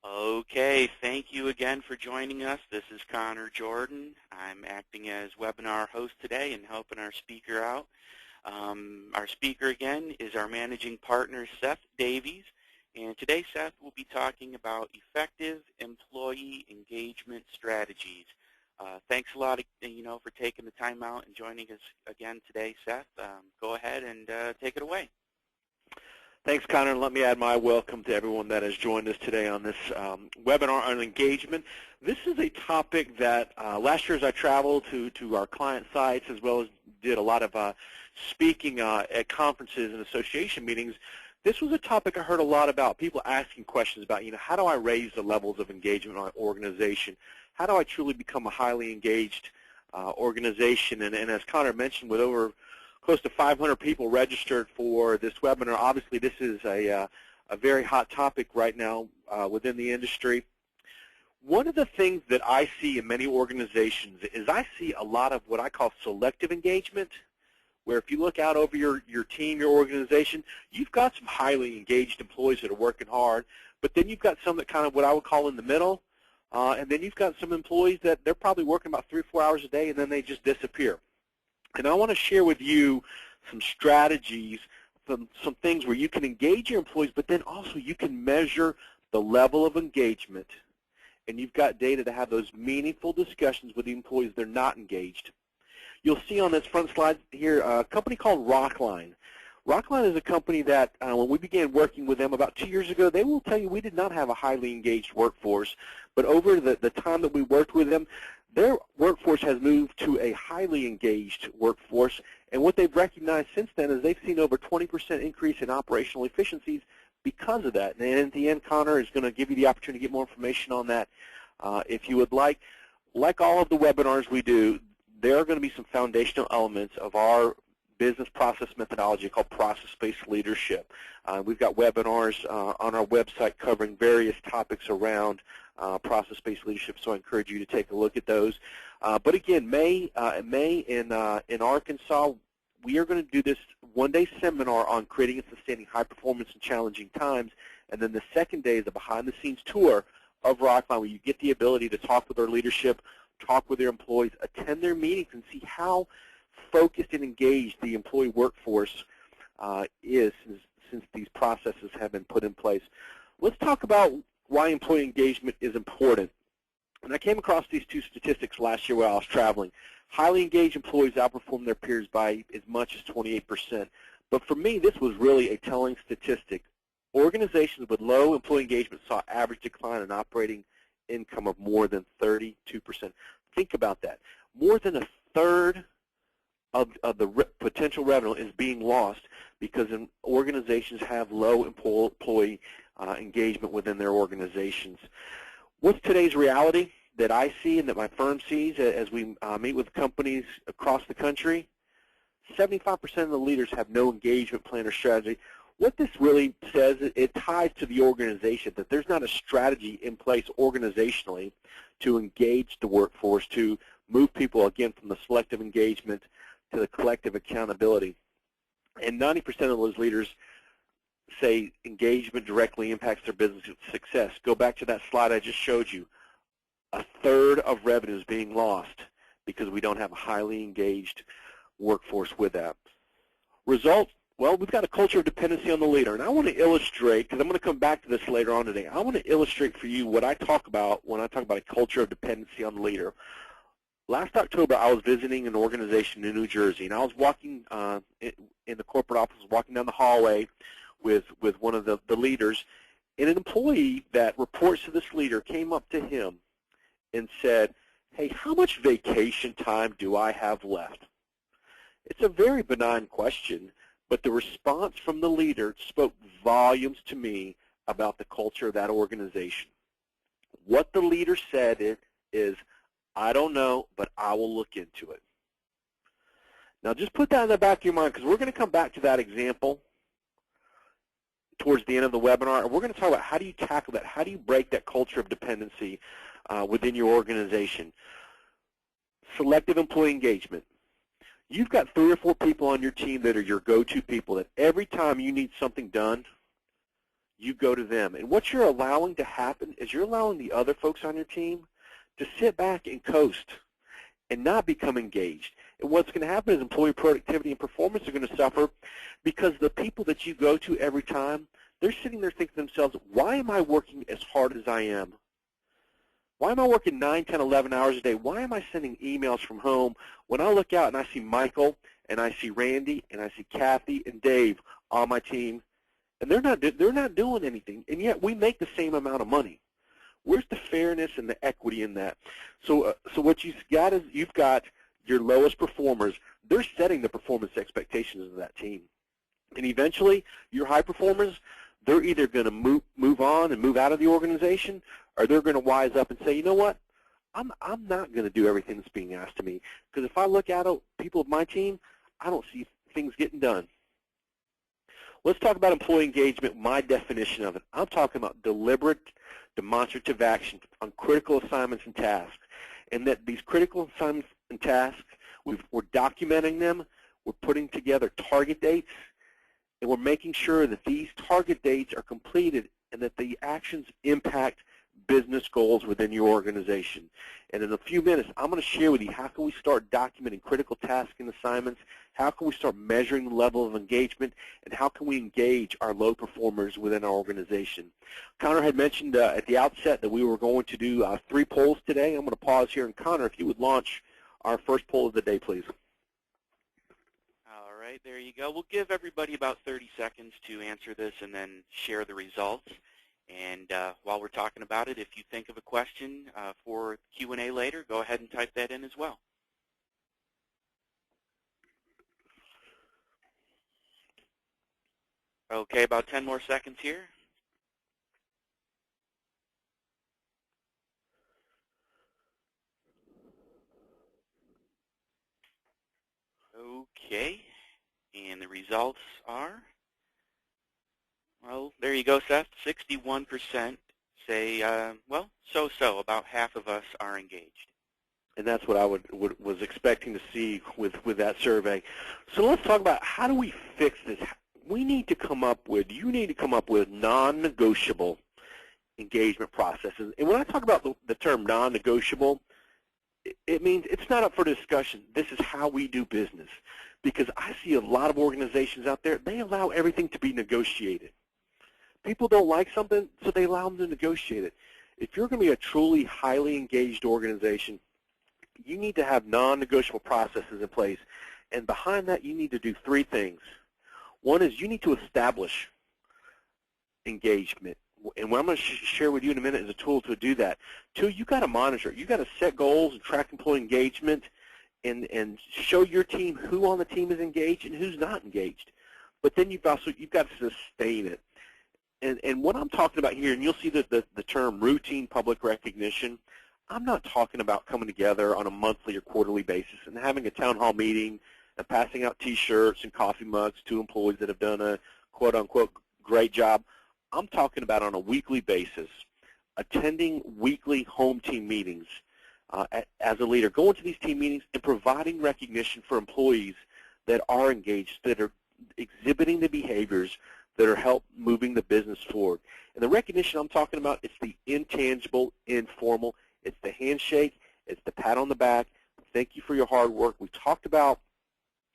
Okay, thank you again for joining us. This is Connor Jordan. I'm acting as webinar host today and helping our speaker out. Our speaker again is our managing partner, Seth Davies. And today, Seth will be talking about effective employee engagement strategies. Thanks a lot, for taking the time out and joining us again today, Seth. Go ahead and take it away. Thanks, Connor. Let me add my welcome to everyone that has joined us today on this webinar on engagement. This is a topic that last year as I traveled to our client sites as well as did a lot of speaking at conferences and association meetings, this was a topic I heard a lot about, people asking questions about, how do I raise the levels of engagement in my organization? How do I truly become a highly engaged organization? And as Connor mentioned, with over close to 500 people registered for this webinar. Obviously, this is a very hot topic right now within the industry. One of the things that I see in many organizations is I see a lot of what I call selective engagement, where if you look out over your team, your organization, you've got some highly engaged employees that are working hard, but then you've got some that kind of what I would call in the middle, and then you've got some employees that they're probably working about 3 or 4 hours a day, and then they just disappear. And I want to share with you some strategies, some things where you can engage your employees, but then also you can measure the level of engagement, and you've got data to have those meaningful discussions with the employees that are not engaged. You'll see on this front slide here a company called Rockline. Rockline is a company that when we began working with them about 2 years ago, they will tell you we did not have a highly engaged workforce, but over the time that we worked with them, their workforce has moved to a highly engaged workforce, and what they've recognized since then is they've seen over 20% increase in operational efficiencies because of that. And at the end, Connor is going to give you the opportunity to get more information on that if you would like. Like all of the webinars we do, there are going to be some foundational elements of our business process methodology called process-based leadership. We've got webinars on our website covering various topics around process-based leadership, so I encourage you to take a look at those. But again, May in Arkansas, we are going to do this one-day seminar on creating and sustaining high performance in challenging times, and then the second day is a behind-the-scenes tour of Rockline where you get the ability to talk with their leadership, talk with their employees, attend their meetings, and see how focused and engaged the employee workforce is since these processes have been put in place. Let's talk about why employee engagement is important. And I came across these two statistics last year while I was traveling. Highly engaged employees outperform their peers by as much as 28%. But for me, this was really a telling statistic. Organizations with low employee engagement saw average decline in operating income of more than 32%. Think about that. More than a third of the potential revenue is being lost because organizations have low employee engagement within their organizations. What's today's reality that I see and that my firm sees as we meet with companies across the country? 75% of the leaders have no engagement plan or strategy. What this really says, it ties to the organization, that there's not a strategy in place organizationally to engage the workforce, to move people, again, from the selective engagement to the collective accountability. And 90% of those leaders say engagement directly impacts their business success. Go back to that slide I just showed you. A third of revenue is being lost because we don't have a highly engaged workforce with that. Result, well, we've got a culture of dependency on the leader. And I want to illustrate, because I'm going to come back to this later on today, I want to illustrate for you what I talk about when I talk about a culture of dependency on the leader. Last October, I was visiting an organization in New Jersey, and I was walking in the corporate office, walking down the hallway with one of the leaders, and an employee that reports to this leader came up to him and said, "Hey, how much vacation time do I have left?" It's a very benign question, but the response from the leader spoke volumes to me about the culture of that organization. What the leader said is, "I don't know, but I will look into it." Now just put that in the back of your mind, because we're going to come back to that example towards the end of the webinar, and we're going to talk about how do you tackle that, how do you break that culture of dependency within your organization. Selective employee engagement. You've got 3 or 4 people on your team that are your go-to people, that every time you need something done, you go to them. And what you're allowing to happen is you're allowing the other folks on your team to sit back and coast and not become engaged. And what's going to happen is employee productivity and performance are going to suffer because the people that you go to every time, they're sitting there thinking to themselves, why am I working as hard as I am? Why am I working 9, 10, 11 hours a day? Why am I sending emails from home when I look out and I see Michael and I see Randy and I see Kathy and Dave on my team, and they're not doing anything, and yet we make the same amount of money? Where's the fairness and the equity in that? So what you've got is you've got your lowest performers. They're setting the performance expectations of that team, and eventually your high performers, they're either going to move on and move out of the organization, or they're going to wise up and say, you know what, I'm not going to do everything that's being asked of me, because if I look at people of my team, I don't see things getting done. Let's talk about employee engagement, my definition of it. I'm talking about deliberate, demonstrative action on critical assignments and tasks, and that these critical assignments and tasks, we're documenting them, we're putting together target dates, and we're making sure that these target dates are completed and that the actions impact business goals within your organization. And in a few minutes, I'm going to share with you how can we start documenting critical tasks and assignments, how can we start measuring the level of engagement, and how can we engage our low performers within our organization. Connor had mentioned at the outset that we were going to do 3 polls today. I'm going to pause here, and Connor, if you would launch our first poll of the day, please. All right, there you go. We'll give everybody about 30 seconds to answer this and then share the results. And while we're talking about it, if you think of a question for Q&A later, go ahead and type that in as well. Okay, about 10 more seconds here. Okay, and the results are, well, there you go, Seth. 61% say, well, so-so. About half of us are engaged. And that's what I was expecting to see with that survey. So let's talk about how do we fix this. You need to come up with non-negotiable engagement processes. And when I talk about the term non-negotiable, it means it's not up for discussion. This is how we do business. Because I see a lot of organizations out there, they allow everything to be negotiated. People don't like something, so they allow them to negotiate it. If you're going to be a truly highly engaged organization, you need to have non-negotiable processes in place. And behind that, you need to do 3 things. One is you need to establish engagement. And what I'm going to share with you in a minute is a tool to do that. 2, you got to monitor. You got to set goals and track employee engagement and show your team who on the team is engaged and who's not engaged. But then you've got to sustain it. And what I'm talking about here, and you'll see the term routine public recognition, I'm not talking about coming together on a monthly or quarterly basis and having a town hall meeting and passing out T-shirts and coffee mugs to employees that have done a quote-unquote great job. I'm talking about on a weekly basis, attending weekly home team meetings as a leader, going to these team meetings and providing recognition for employees that are engaged, that are exhibiting the behaviors that are help moving the business forward. And the recognition I'm talking about, it's the intangible, informal. It's the handshake. It's the pat on the back. Thank you for your hard work. We talked about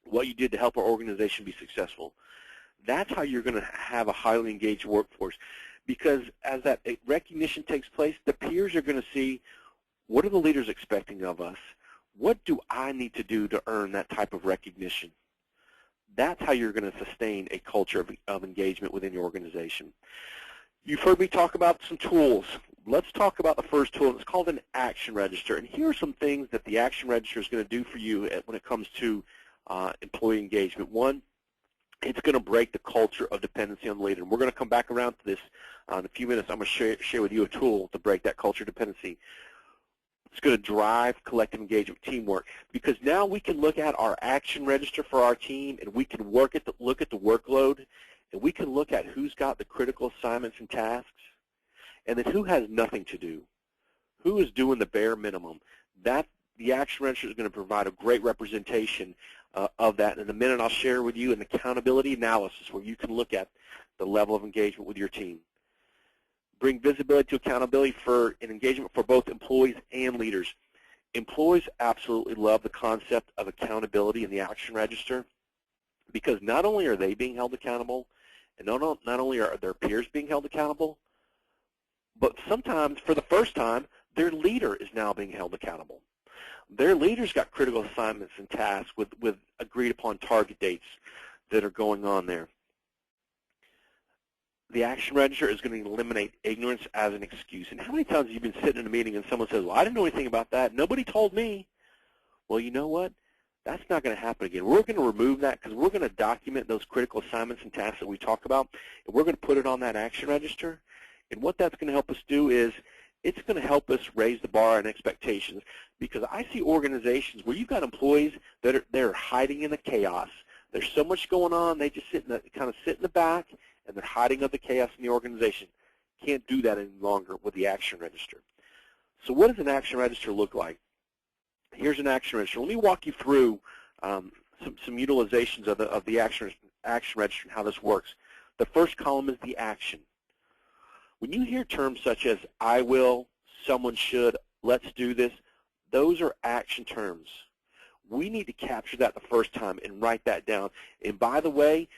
what you did to help our organization be successful. That's how you're going to have a highly engaged workforce, because as that recognition takes place, the peers are going to see, what are the leaders expecting of us? What do I need to do to earn that type of recognition? That's how you're going to sustain a culture of engagement within your organization. You've heard me talk about some tools. Let's talk about the first tool. It's called an action register. And here are some things that the action register is going to do for you when it comes to employee engagement. One, it's going to break the culture of dependency on the leader. And we're going to come back around to this in a few minutes. I'm going to share with you a tool to break that culture dependency. It's going to drive collective engagement, teamwork, because now we can look at our action register for our team, and we can look at the workload, and we can look at who's got the critical assignments and tasks, and then who has nothing to do, who is doing the bare minimum. That the action register is going to provide a great representation of that. In a minute, I'll share with you an accountability analysis where you can look at the level of engagement with your team. bring visibility to accountability for and engagement for both employees and leaders. Employees absolutely love the concept of accountability in the action register because not only are they being held accountable, and not only are their peers being held accountable, but sometimes, for the first time, their leader is now being held accountable. Their leader's got critical assignments and tasks with agreed-upon target dates that are going on there. The action register is going to eliminate ignorance as an excuse. And how many times have you been sitting in a meeting and someone says, well, I didn't know anything about that. Nobody told me. Well, you know what? That's not going to happen again. We're going to remove that because we're going to document those critical assignments and tasks that we talk about, and we're going to put it on that action register. And what that's going to help us do is it's going to help us raise the bar and expectations, because I see organizations where you've got employees that they're hiding in the chaos. There's so much going on, they just kind of sit in the back, and they're hiding of the chaos in the organization. Can't do that any longer with the action register. So what does an action register look like? Here's an action register. Let me walk you through some utilizations of the action register and how this works. The first column is the action. When you hear terms such as I will, someone should, let's do this, those are action terms. We need to capture that the first time and write that down. And by the way,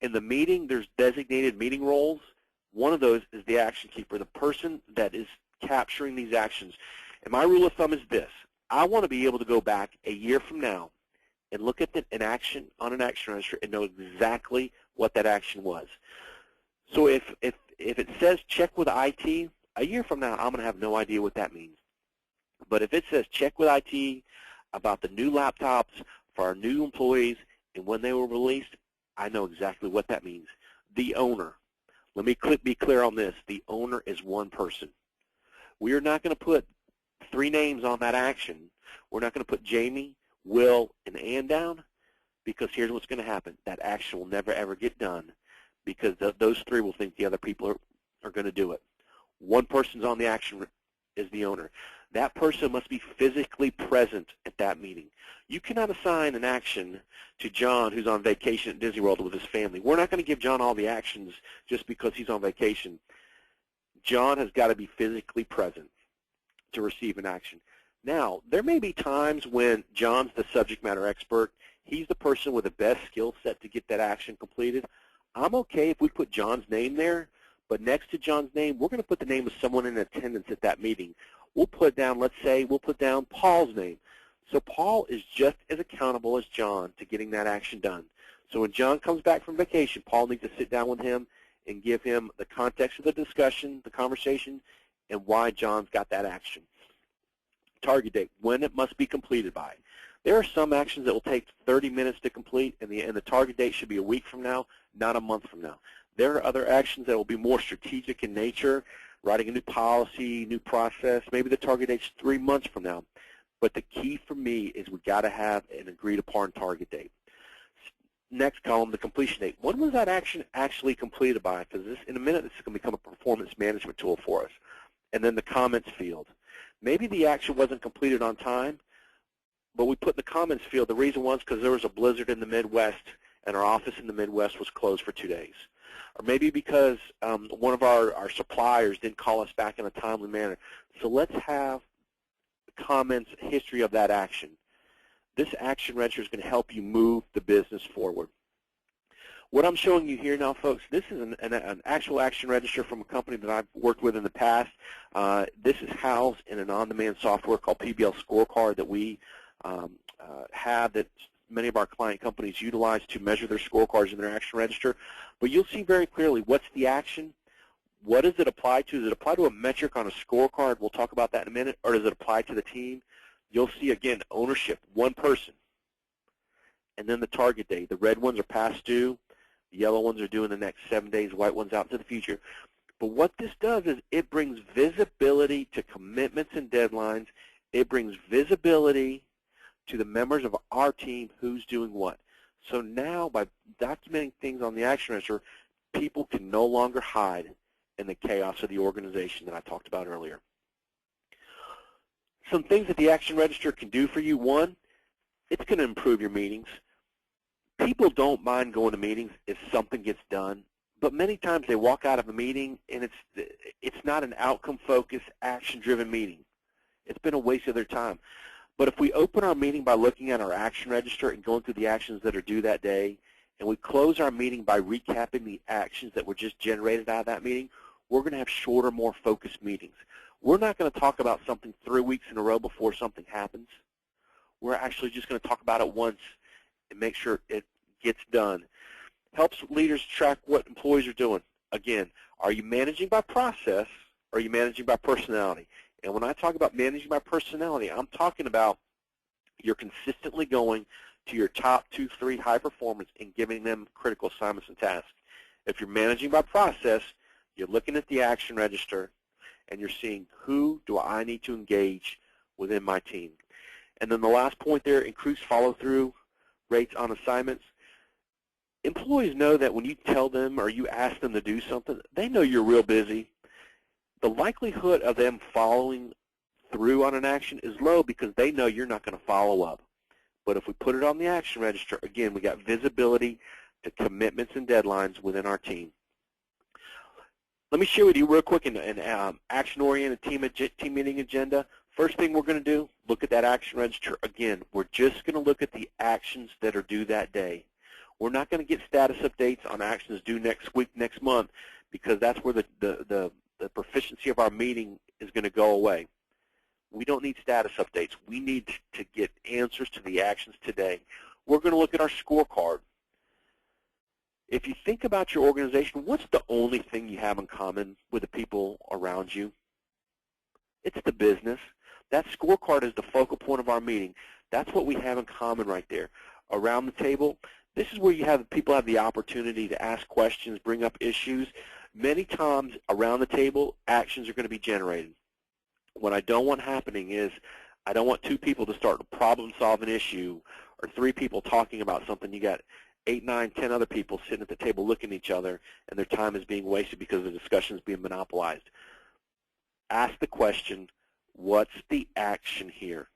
in the meeting, there's designated meeting roles. One of those is the action keeper, the person that is capturing these actions. And my rule of thumb is this. I want to be able to go back a year from now and look at an action on an action register and know exactly what that action was. So if it says check with IT, a year from now, I'm going to have no idea what that means. But if it says check with IT about the new laptops for our new employees and when they were released, I know exactly what that means. The owner. Let me be clear on this. The owner is one person. We are not going to put 3 names on that action. We're not going to put Jamie, Will, and Ann down, because here's what's going to happen. That action will never, ever get done because those 3 will think the other people are going to do it. One person's on the action is the owner. That person must be physically present at that meeting. You cannot assign an action to John, who's on vacation at Disney World with his family. We're not going to give John all the actions just because he's on vacation. John has got to be physically present to receive an action. Now, there may be times when John's the subject matter expert. He's the person with the best skill set to get that action completed. I'm okay if we put John's name there, but next to John's name, we're going to put the name of someone in attendance at that meeting. We'll put down, let's say, we'll put down Paul's name. So Paul is just as accountable as John to getting that action done. So when John comes back from vacation, Paul needs to sit down with him and give him the context of the discussion, the conversation, and why John's got that action. Target date, when it must be completed by. There are some actions that will take 30 minutes to complete, and the target date should be a week from now, not a month from now. There are other actions that will be more strategic in nature, writing a new policy, new process. Maybe the target date's 3 months from now. But the key for me is we got to have an agreed-upon target date. Next column, the completion date. When was that action actually completed by? Because in a minute, this is going to become a performance management tool for us. And then the comments field. Maybe the action wasn't completed on time, but we put in the comments field. The reason was because there was a blizzard in the Midwest, and our office in the Midwest was closed for 2 days. Or maybe because one of our suppliers didn't call us back in a timely manner. So let's have comments, history of that action. This action register is going to help you move the business forward. What I'm showing you here now, folks, this is an actual action register from a company that I've worked with in the past. This is housed in an on-demand software called PBL Scorecard that we have that many of our client companies utilize to measure their scorecards in their action register. But you'll see very clearly what's the action, what does it apply to? Does it apply to a metric on a scorecard? We'll talk about that in a minute. Or does it apply to the team? You'll see, again, ownership, one person. And then the target date. The red ones are past due. The yellow ones are due in the next 7 days. White ones out to the future. But what this does is it brings visibility to commitments and deadlines. It brings visibility to the members of our team who's doing what. So now, by documenting things on the action register, people can no longer hide in the chaos of the organization that I talked about earlier. Some things that the action register can do for you. One, it's going to improve your meetings. People don't mind going to meetings if something gets done, but many times they walk out of a meeting and it's not an outcome-focused, action-driven meeting. It's been a waste of their time. But if we open our meeting by looking at our action register and going through the actions that are due that day, and we close our meeting by recapping the actions that were just generated out of that meeting, we're going to have shorter, more focused meetings. We're not going to talk about something 3 weeks in a row before something happens. We're actually just going to talk about it once and make sure it gets done. Helps leaders track what employees are doing. Again, are you managing by process or are you managing by personality? And when I talk about managing by personality, I'm talking about you're consistently going to your top 2, 3 high performers and giving them critical assignments and tasks. If you're managing by process, you're looking at the action register and you're seeing who do I need to engage within my team. And then the last point there, increased follow-through rates on assignments. Employees know that when you tell them or you ask them to do something, they know you're real busy. The likelihood of them following through on an action is low because they know you're not going to follow up. But if we put it on the action register, again, we got visibility to commitments and deadlines within our team. Let me share with you real quick an action-oriented team meeting agenda. First thing we're going to do, look at that action register. Again, we're just going to look at the actions that are due that day. We're not going to get status updates on actions due next week, next month, because that's where the proficiency of our meeting is going to go away. We don't need status updates. We need to get answers to the actions today. We're going to look at our scorecard. If you think about your organization, what's the only thing you have in common with the people around you? It's the business. That scorecard is the focal point of our meeting. That's what we have in common right there. Around the table, this is where you have people have the opportunity to ask questions, bring up issues. Many times around the table, actions are going to be generated. What I don't want happening is I don't want 2 people to start a problem-solving issue or 3 people talking about something. You got 8, 9, 10 other people sitting at the table looking at each other, and their time is being wasted because the discussion is being monopolized. Ask the question, what's the action here?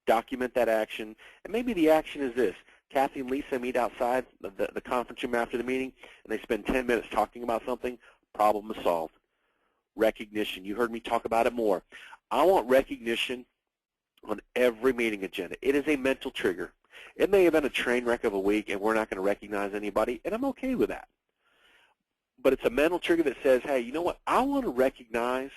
Document that action, and maybe the action is this. Kathy and Lisa meet outside the conference room after the meeting, and they spend 10 minutes talking about something. Problem is solved. Recognition. You heard me talk about it more. I want recognition on every meeting agenda. It is a mental trigger. It may have been a train wreck of a week, and we're not going to recognize anybody, and I'm okay with that. But it's a mental trigger that says, hey, you know what? I want to recognize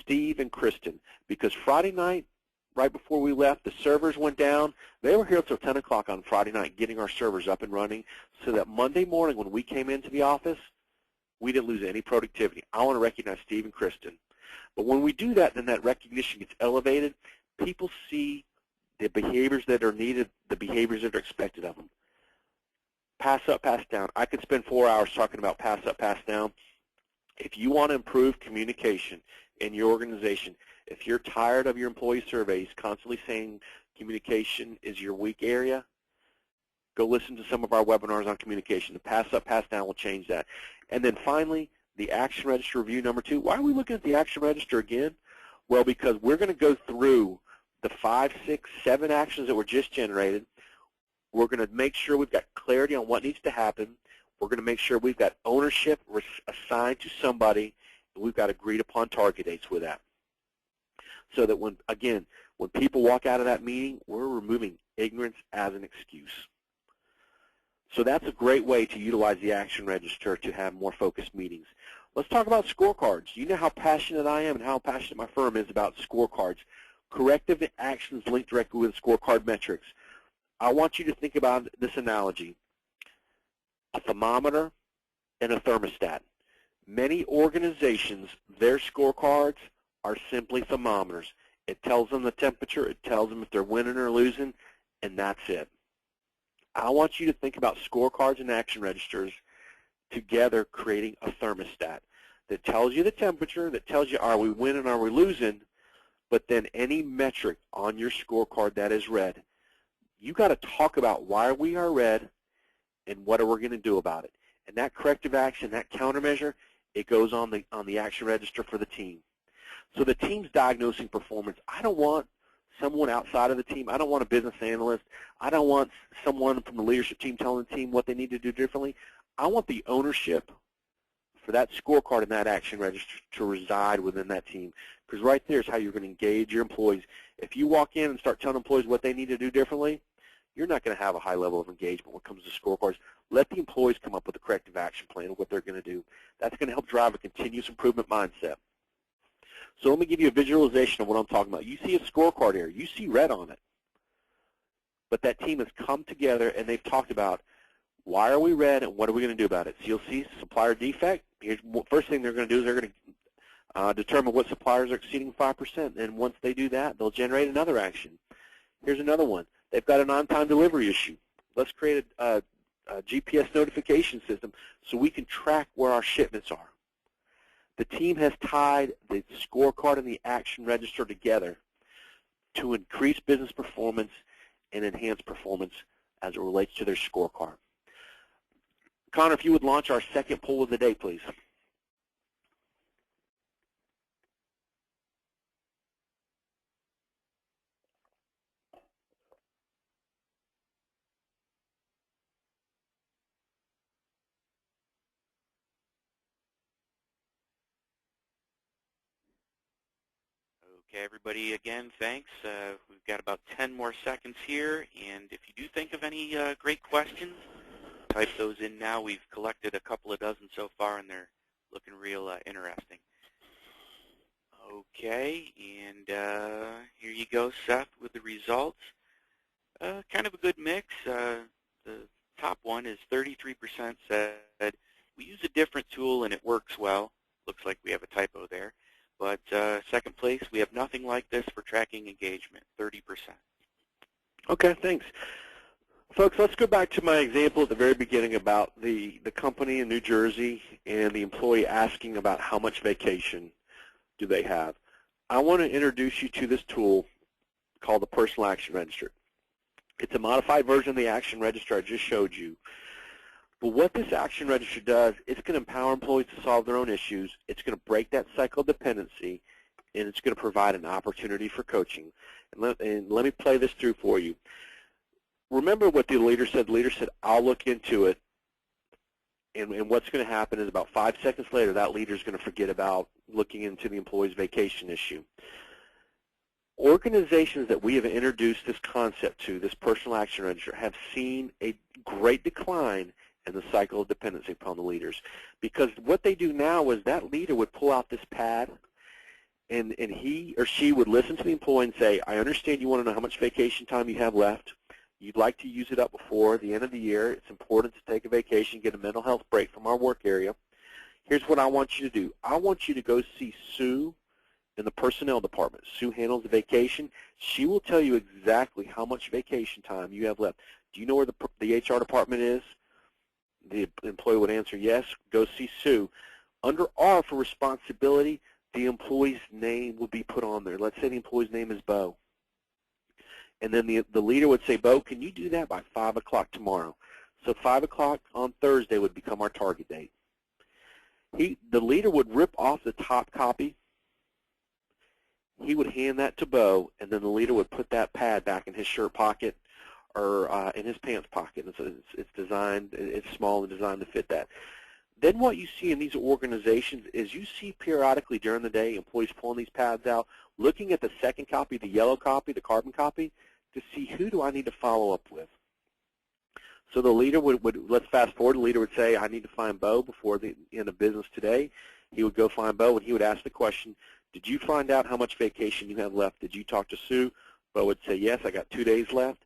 Steve and Kristen because Friday night, right before we left, the servers went down. They were here until 10 o'clock on Friday night getting our servers up and running so that Monday morning when we came into the office, we didn't lose any productivity. I want to recognize Steve and Kristen. But when we do that, then that recognition gets elevated. People see the behaviors that are needed, the behaviors that are expected of them. Pass up, pass down. I could spend 4 hours talking about pass up, pass down. If you want to improve communication in your organization, if you're tired of your employee surveys constantly saying communication is your weak area, go listen to some of our webinars on communication. The pass up, pass down will change that. And then finally, the action register review number 2. Why are we looking at the action register again? Well, because we're going to go through the 5, 6, 7 actions that were just generated. We're going to make sure we've got clarity on what needs to happen. We're going to make sure we've got ownership assigned to somebody, and we've got agreed upon target dates with that. So that when people walk out of that meeting, we're removing ignorance as an excuse. So that's a great way to utilize the action register to have more focused meetings. Let's talk about scorecards. You know how passionate I am and how passionate my firm is about scorecards. Corrective actions linked directly with scorecard metrics. I want you to think about this analogy. A thermometer and a thermostat. Many organizations, their scorecards are simply thermometers. It tells them the temperature, it tells them if they're winning or losing, and that's it. I want you to think about scorecards and action registers together creating a thermostat that tells you the temperature, that tells you are we winning, are we losing, but then any metric on your scorecard that is red, you got to talk about why we are red and what are we going to do about it. And that corrective action, that countermeasure, it goes on the action register for the team. So the team's diagnosing performance. I don't want someone outside of the team. I don't want a business analyst. I don't want someone from the leadership team telling the team what they need to do differently. I want the ownership for that scorecard and that action register to reside within that team, because right there is how you're going to engage your employees. If you walk in and start telling employees what they need to do differently, you're not going to have a high level of engagement when it comes to scorecards. Let the employees come up with a corrective action plan of what they're going to do. That's going to help drive a continuous improvement mindset. So let me give you a visualization of what I'm talking about. You see a scorecard here. You see red on it. But that team has come together and they've talked about why are we red and what are we going to do about it. So you'll see supplier defect. Here's first thing they're going to do is they're going to determine what suppliers are exceeding 5%. And once they do that, they'll generate another action. Here's another one. They've got an on-time delivery issue. Let's create a GPS notification system so we can track where our shipments are. The team has tied the scorecard and the action register together to increase business performance and enhance performance as it relates to their scorecard. Connor, if you would launch our second poll of the day, please. Okay, everybody, again, thanks. We've got about 10 more seconds here, and if you do think of any great questions, type those in now. We've collected a couple of dozen so far, and they're looking real interesting. Okay, and here you go, Seth, with the results. Kind of a good mix. The top one is 33% said, we use a different tool and it works well. Looks like we have a typo there. But second place, we have nothing like this for tracking engagement, 30%. Okay, thanks. Folks, let's go back to my example at the very beginning about the company in New Jersey and the employee asking about how much vacation do they have. I want to introduce you to this tool called the Personal Action Register. It's a modified version of the Action Register I just showed you. But what this Action Register does, it's going to empower employees to solve their own issues. It's going to break that cycle of dependency, and it's going to provide an opportunity for coaching. And let me play this through for you. Remember what the leader said. The leader said, I'll look into it. And what's going to happen is about 5 seconds later, that leader is going to forget about looking into the employee's vacation issue. Organizations that we have introduced this concept to, this Personal Action Register, have seen a great decline in the cycle of dependency upon the leaders. Because what they do now is that leader would pull out this pad, and he or she would listen to the employee and say, I understand you want to know how much vacation time you have left. You'd like to use it up before the end of the year. It's important to take a vacation, get a mental health break from our work area. Here's what I want you to do. I want you to go see Sue in the personnel department. Sue handles the vacation. She will tell you exactly how much vacation time you have left. Do you know where the HR department is? The employee would answer yes. Go see Sue. Under R for responsibility, the employee's name would be put on there. Let's say the employee's name is Bo. And then the leader would say, Bo, can you do that by 5 o'clock tomorrow? So 5 o'clock on Thursday would become our target date. The leader would rip off the top copy. He would hand that to Bo, and then the leader would put that pad back in his shirt pocket or in his pants pocket. And so it's designed, it's small and designed to fit that. Then what you see in these organizations is you see periodically during the day employees pulling these pads out, looking at the second copy, the yellow copy, the carbon copy, to see who do I need to follow up with. So the leader would let's fast forward, the leader would say, I need to find Bo before the end of business today. He would go find Bo, and he would ask the question, did you find out how much vacation you have left? Did you talk to Sue? Bo would say, yes, I got 2 days left.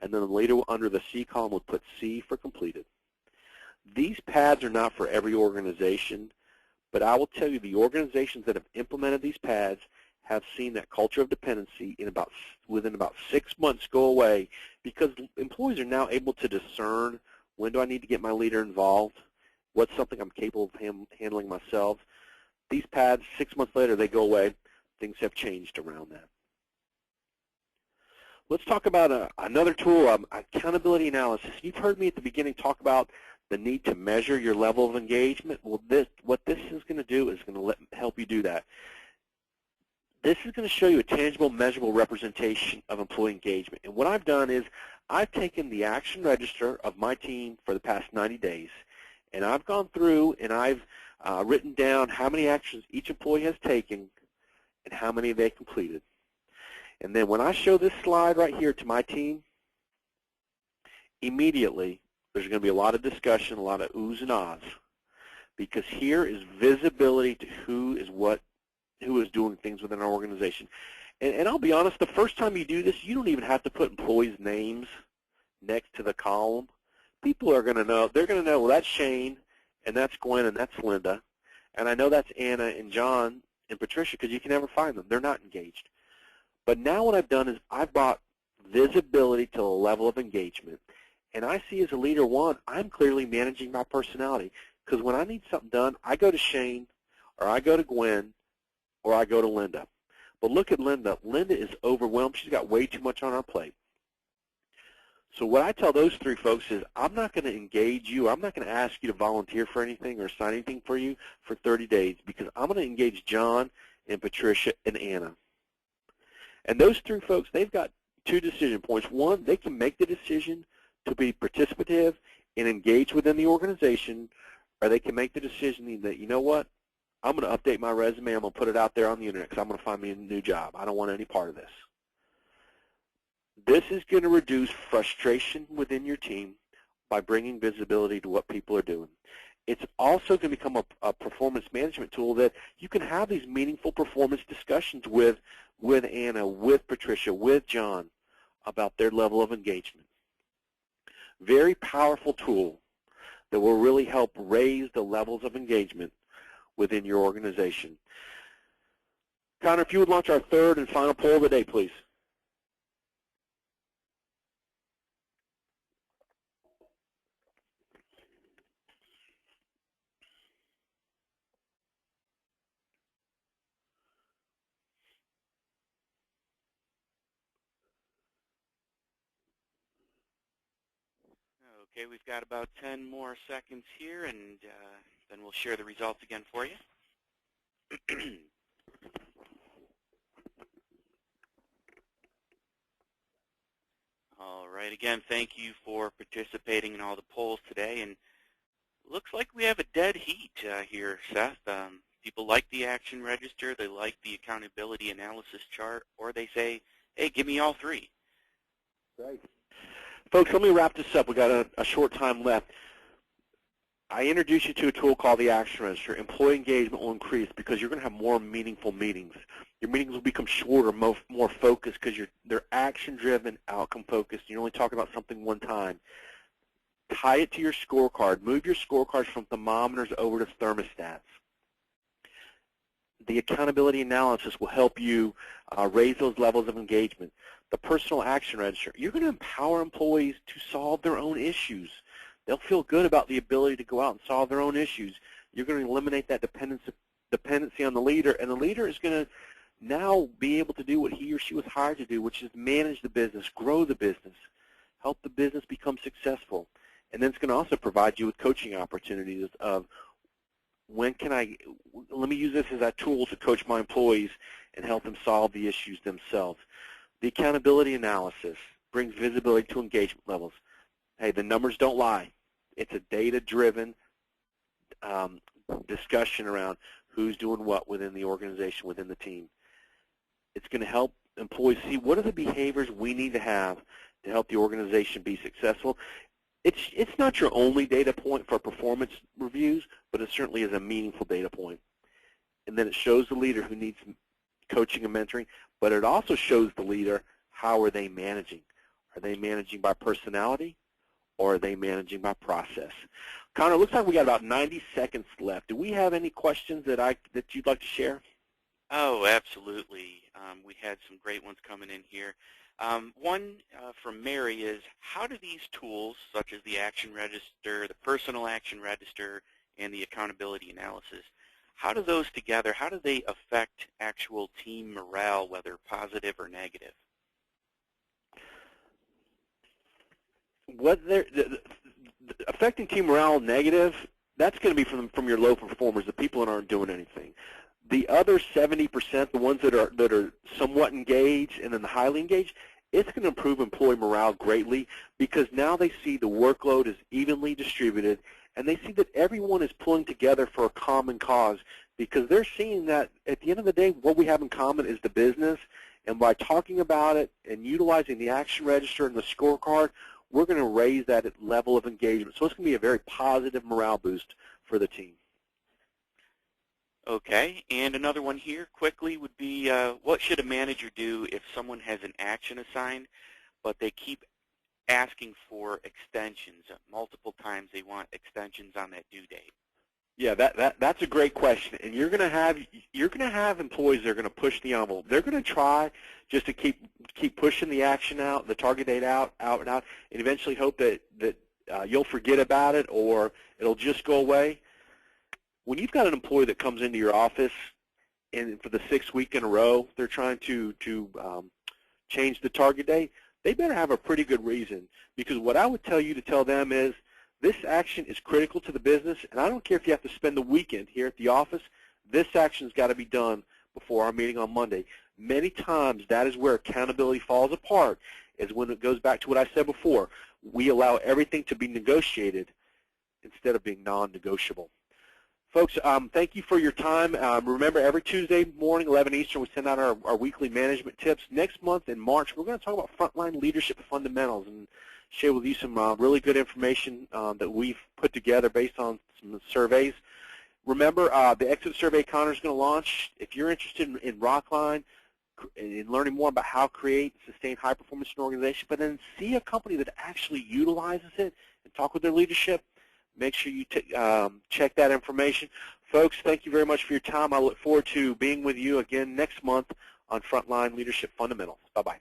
And then the leader under the C column would put C for completed. These pads are not for every organization, but I will tell you the organizations that have implemented these pads have seen that culture of dependency within about 6 months go away, because employees are now able to discern when do I need to get my leader involved, what's something I'm capable of handling myself. These pads, 6 months later, they go away. Things have changed around that. Let's talk about another tool, accountability analysis. You've heard me at the beginning talk about the need to measure your level of engagement. Well, what this is going to do is going to help you do that. This is going to show you a tangible, measurable representation of employee engagement. And what I've done is I've taken the action register of my team for the past 90 days, And I've gone through and I've written down how many actions each employee has taken and how many they completed. And then when I show this slide right here to my team, immediately there's going to be a lot of discussion, a lot of oohs and ahs, because here is visibility to who is doing things within our organization. And I'll be honest, the first time you do this, you don't even have to put employees' names next to the column. People are going to know. They're going to know, well, that's Shane, and that's Gwen, and that's Linda. And I know that's Anna and John and Patricia, because you can never find them. They're not engaged. But now what I've done is I've brought visibility to the level of engagement. And I see as a leader, one, I'm clearly managing my personality. Because when I need something done, I go to Shane, or I go to Gwen, or I go to Linda. But look at Linda. Linda is overwhelmed. She's got way too much on her plate. So what I tell those three folks is I'm not going to engage you. I'm not going to ask you to volunteer for anything or sign anything for you for 30 days because I'm going to engage John and Patricia and Anna. And those three folks, they've got two decision points. One, they can make the decision to be participative and engage within the organization, or they can make the decision that, you know what, I'm going to update my resume. I'm going to put it out there on the internet because I'm going to find me a new job. I don't want any part of this. This is going to reduce frustration within your team by bringing visibility to what people are doing. It's also going to become a performance management tool that you can have these meaningful performance discussions with Anna, with Patricia, with John about their level of engagement. Very powerful tool that will really help raise the levels of engagement within your organization. Connor, if you would launch our third and final poll of the day, please. Okay, we've got about 10 more seconds here, and then we'll share the results again for you. All right, again, thank you for participating in all the polls today. And looks like we have a dead heat here, Seth. People like the action register, they like the accountability analysis chart, or they say, hey, give me all three. Right. Folks, let me wrap this up. We've got a short time left. I introduced you to a tool called the Action Register. Employee engagement will increase because you're going to have more meaningful meetings. Your meetings will become shorter, more focused because they're action-driven, outcome-focused. You're only talking about something one time. Tie it to your scorecard. Move your scorecards from thermometers over to thermostats. The accountability analysis will help you raise those levels of engagement. The personal action register, you're going to empower employees to solve their own issues. They'll feel good about the ability to go out and solve their own issues. You're going to eliminate that dependency on the leader, and the leader is going to now be able to do what he or she was hired to do, which is manage the business, grow the business, help the business become successful. And then it's going to also provide you with coaching opportunities of let me use this as a tool to coach my employees and help them solve the issues themselves. The accountability analysis brings visibility to engagement levels. Hey, the numbers don't lie. It's a data-driven discussion around who's doing what within the organization, within the team. It's going to help employees see what are the behaviors we need to have to help the organization be successful. It's not your only data point for performance reviews, but it certainly is a meaningful data point. And then it shows the leader who needs coaching and mentoring, but it also shows the leader how are they managing. Are they managing by personality, or are they managing by process? Connor, it looks like we got about 90 seconds left. Do we have any questions that you'd like to share? Oh, absolutely. We had some great ones coming in here. One from Mary is, how do these tools, such as the action register, the personal action register, and the accountability analysis, how do those together, how do they affect actual team morale, whether positive or negative? Affecting team morale negative, that's going to be from your low performers, the people that aren't doing anything. The other 70%, the ones that are somewhat engaged and then the highly engaged, it's going to improve employee morale greatly because now they see the workload is evenly distributed and they see that everyone is pulling together for a common cause, because they're seeing that at the end of the day, what we have in common is the business, and by talking about it and utilizing the action register and the scorecard, we're going to raise that level of engagement. So it's going to be a very positive morale boost for the team. Okay, and another one here quickly would be, what should a manager do if someone has an action assigned, but they keep asking for extensions? Multiple times they want extensions on that due date. Yeah, that's a great question, and you're going to have employees that are going to push the envelope. They're going to try just to keep pushing the action out, the target date out, and eventually hope that you'll forget about it or it'll just go away. When you've got an employee that comes into your office and for the 6th week in a row they're trying to change the target date, they better have a pretty good reason, because what I would tell you to tell them is, this action is critical to the business, and I don't care if you have to spend the weekend here at the office, this action's got to be done before our meeting on Monday. Many times that is where accountability falls apart, is when it goes back to what I said before. We allow everything to be negotiated instead of being non-negotiable. Folks, thank you for your time. Remember, every Tuesday morning, 11 Eastern, we send out our weekly management tips. Next month in March, we're going to talk about frontline leadership fundamentals and share with you some really good information that we've put together based on some surveys. Remember, the exit survey Connor is going to launch. If you're interested in Rockline, in learning more about how to create and sustain high performance in an organization, but then see a company that actually utilizes it and talk with their leadership, make sure you check that information. Folks, thank you very much for your time. I look forward to being with you again next month on Frontline Leadership Fundamentals. Bye-bye.